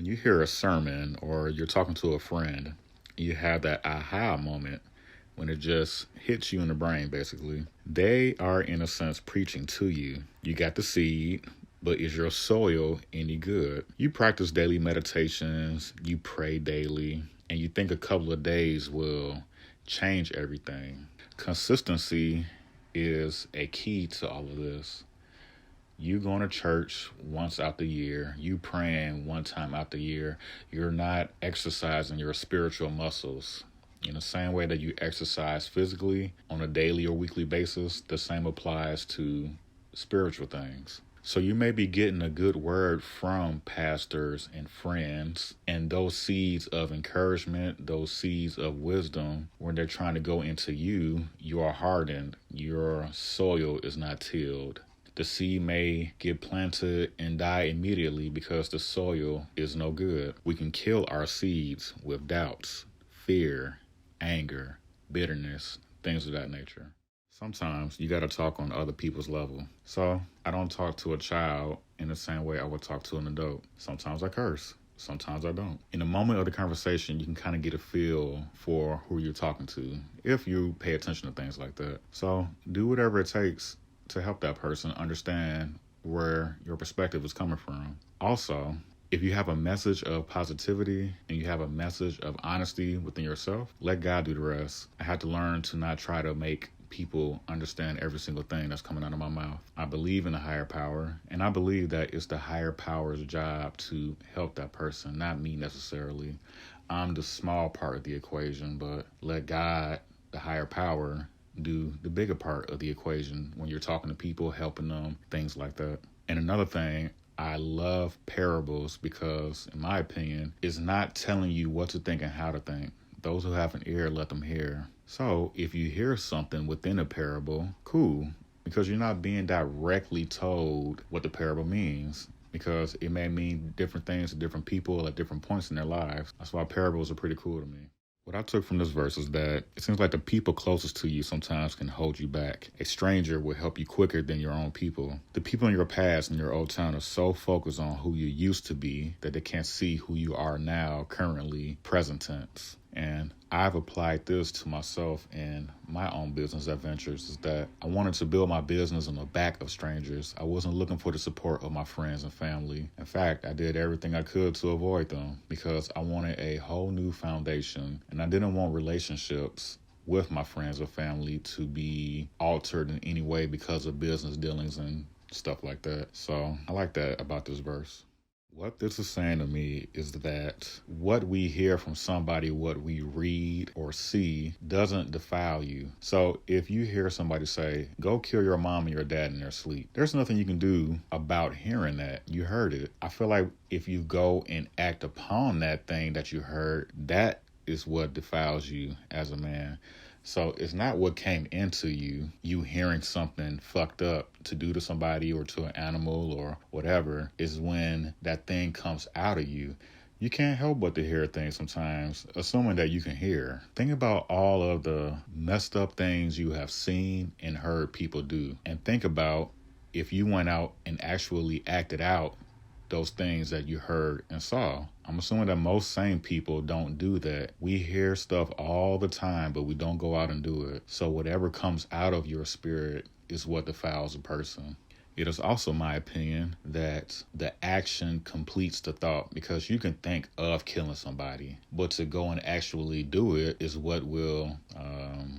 When you hear a sermon or you're talking to a friend, you have that aha moment when it just hits you in the brain, basically. They are, in a sense, preaching to you. You got the seed, but is your soil any good? You practice daily meditations, you pray daily, and you think a couple of days will change everything. Consistency is a key to all of this. You going to church once out the year, you praying one time out the year, you're not exercising your spiritual muscles. In the same way that you exercise physically on a daily or weekly basis, the same applies to spiritual things. So you may be getting a good word from pastors and friends, and those seeds of encouragement, those seeds of wisdom, when they're trying to go into you, you are hardened. Your soil is not tilled. The seed may get planted and die immediately because the soil is no good. We can kill our seeds with doubts, fear, anger, bitterness, things of that nature. Sometimes you got to talk on other people's level. So I don't talk to a child in the same way I would talk to an adult. Sometimes I curse. Sometimes I don't. In the moment of the conversation, you can kind of get a feel for who you're talking to if you pay attention to things like that. So do whatever it takes to help that person understand where your perspective is coming from. Also, if you have a message of positivity and you have a message of honesty within yourself, let God do the rest. I had to learn to not try to make people understand every single thing that's coming out of my mouth. I believe in a higher power, and I believe that it's the higher power's job to help that person, not me necessarily. I'm the small part of the equation, but let God, the higher power, do the bigger part of the equation when you're talking to people, helping them, things like that. And another thing, I love parables because, in my opinion, it's not telling you what to think and how to think. Those who have an ear, let them hear. So if you hear something within a parable, cool, because you're not being directly told what the parable means, because it may mean different things to different people at different points in their lives. That's why parables are pretty cool to me. What I took from this verse is that it seems like the people closest to you sometimes can hold you back. A stranger will help you quicker than your own people. The people in your past and your old town are so focused on who you used to be that they can't see who you are now, currently, present tense. And I've applied this to myself in my own business adventures, is that I wanted to build my business on the back of strangers. I wasn't looking for the support of my friends and family. In fact, I did everything I could to avoid them because I wanted a whole new foundation, and I didn't want relationships with my friends or family to be altered in any way because of business dealings and stuff like that. So I like that about this verse. What this is saying to me is that what we hear from somebody, what we read or see, doesn't defile you. So if you hear somebody say, go kill your mom and your dad in their sleep, there's nothing you can do about hearing that. You heard it. I feel like if you go and act upon that thing that you heard, that is what defiles you as a man. So it's not what came into you hearing something fucked up to do to somebody or to an animal or whatever, is when that thing comes out of you. You can't help but to hear things sometimes, assuming that you can hear. Think about all of the messed up things you have seen and heard people do. And think about if you went out and actually acted out those things that you heard and saw. I'm assuming that most sane people don't do that. We hear stuff all the time, but we don't go out and do it. So whatever comes out of your spirit is what defiles a person. It is also my opinion that the action completes the thought, because you can think of killing somebody, but to go and actually do it is what will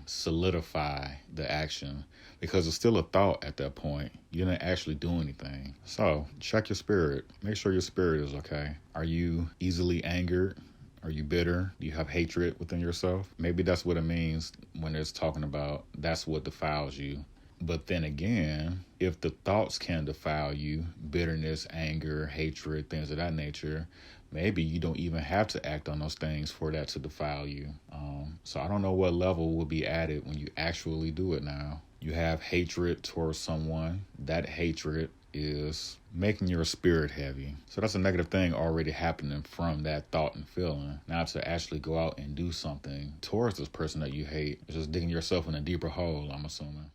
solidify the action, because it's still a thought at that point. You didn't actually do anything. So check your spirit. Make sure your spirit is okay. Are you easily angered? Are you bitter? Do you have hatred within yourself? Maybe that's what it means when it's talking about that's what defiles you. But then again, if the thoughts can defile you, bitterness, anger, hatred, things of that nature, maybe you don't even have to act on those things for that to defile you. So I don't know what level will be added when you actually do it now. You have hatred towards someone. That hatred is making your spirit heavy. So that's a negative thing already happening from that thought and feeling. Now to actually go out and do something towards this person that you hate is just digging yourself in a deeper hole, I'm assuming.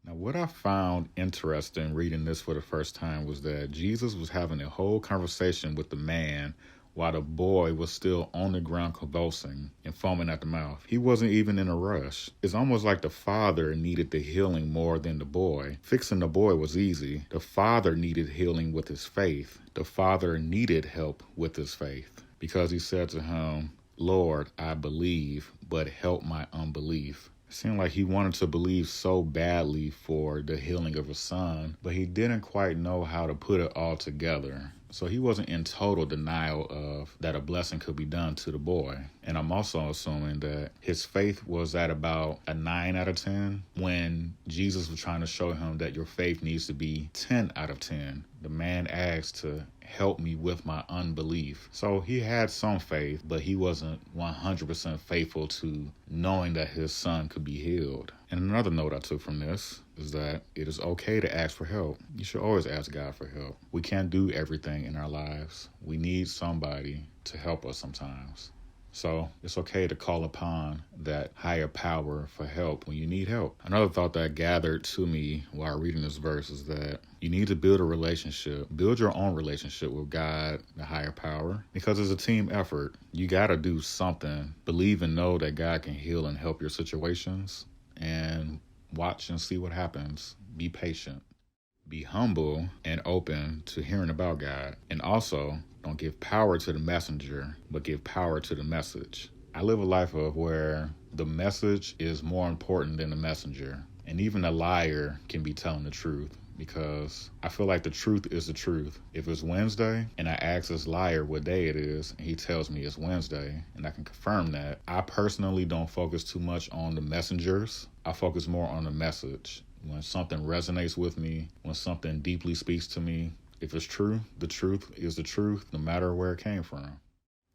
Now, what I found interesting reading this for the first time was that Jesus was having a whole conversation with the man while the boy was still on the ground convulsing and foaming at the mouth. He wasn't even in a rush. It's almost like the father needed the healing more than the boy. Fixing the boy was easy. The father needed healing with his faith. The father needed help with his faith because he said to him, "Lord, I believe, but help my unbelief." It seemed like he wanted to believe so badly for the healing of his son, but he didn't quite know how to put it all together. So he wasn't in total denial of that a blessing could be done to the boy. And I'm also assuming that his faith was at about a 9 out of 10 when Jesus was trying to show him that your faith needs to be 10 out of 10. The man asked to help me with my unbelief. So he had some faith, but he wasn't 100% faithful to knowing that his son could be healed. And another note I took from this is that it is okay to ask for help. You should always ask God for help. We can't do everything in our lives. We need somebody to help us sometimes. So it's okay to call upon that higher power for help when you need help. Another thought that gathered to me while reading this verse is that you need to build a relationship. Build your own relationship with God, the higher power, because it's a team effort. You got to do something. Believe and know that God can heal and help your situations, and watch and see what happens. Be patient. Be humble and open to hearing about God. And also, don't give power to the messenger, but give power to the message. I live a life of where the message is more important than the messenger. And even a liar can be telling the truth, because I feel like the truth is the truth. If it's Wednesday and I ask this liar what day it is and he tells me it's Wednesday and I can confirm that, I personally don't focus too much on the messengers. I focus more on the message. When something resonates with me, when something deeply speaks to me, if it's true, the truth is the truth, no matter where it came from.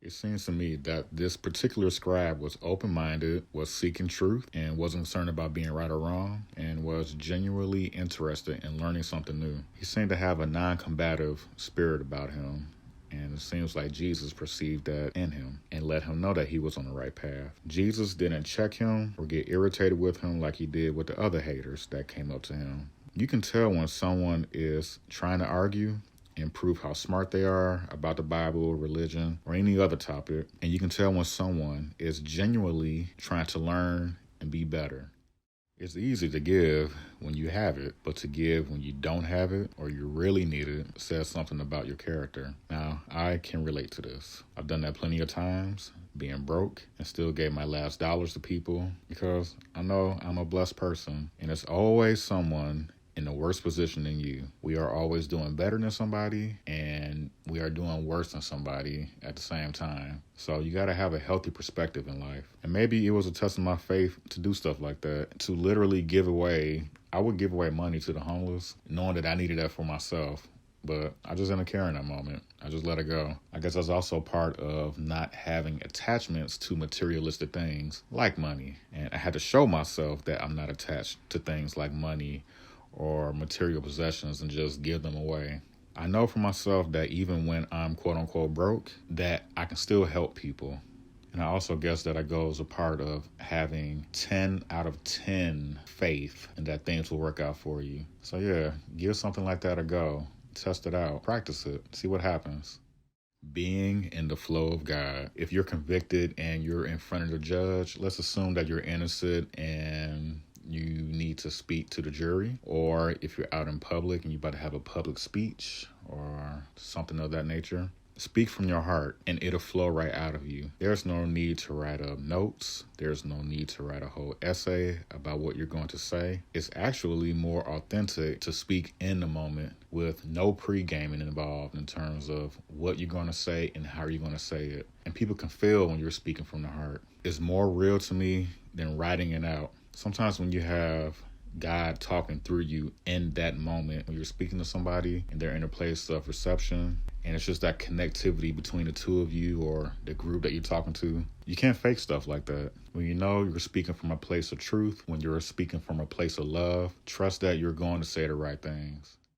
It seems to me that this particular scribe was open-minded, was seeking truth, and wasn't concerned about being right or wrong, and was genuinely interested in learning something new. He seemed to have a non-combative spirit about him, and it seems like Jesus perceived that in him and let him know that he was on the right path. Jesus didn't check him or get irritated with him like he did with the other haters that came up to him. You can tell when someone is trying to argue and prove how smart they are about the Bible, religion, or any other topic. And you can tell when someone is genuinely trying to learn and be better. It's easy to give when you have it, but to give when you don't have it or you really need it says something about your character. Now, I can relate to this. I've done that plenty of times, being broke, and still gave my last dollars to people because I know I'm a blessed person, and it's always someone in the worst position than you. We are always doing better than somebody, and we are doing worse than somebody at the same time. So you got to have a healthy perspective in life. And maybe it was a test of my faith to do stuff like that, to literally give away. I would give away money to the homeless, knowing that I needed that for myself. But I just didn't care in that moment. I just let it go. I guess that's also part of not having attachments to materialistic things like money. And I had to show myself that I'm not attached to things like money or material possessions and just give them away. I know for myself that even when I'm quote unquote broke, that I can still help people. And I also guess that I go as a part of having 10 out of 10 faith and that things will work out for you. So yeah, give something like that a go. Test it out. Practice it. See what happens. Being in the flow of God. If you're convicted and you're in front of the judge, let's assume that you're innocent and you need to speak to the jury, or if you're out in public and you're about to have a public speech or something of that nature, speak from your heart and it'll flow right out of you. There's no need to write up notes. There's no need to write a whole essay about what you're going to say. It's actually more authentic to speak in the moment with no pre-gaming involved in terms of what you're going to say and how you're going to say it. And people can feel when you're speaking from the heart. It's more real to me than writing it out. Sometimes when you have God talking through you in that moment, when you're speaking to somebody and they're in a place of reception, and it's just that connectivity between the two of you or the group that you're talking to, you can't fake stuff like that. When you know you're speaking from a place of truth, when you're speaking from a place of love, trust that you're going to say the right things.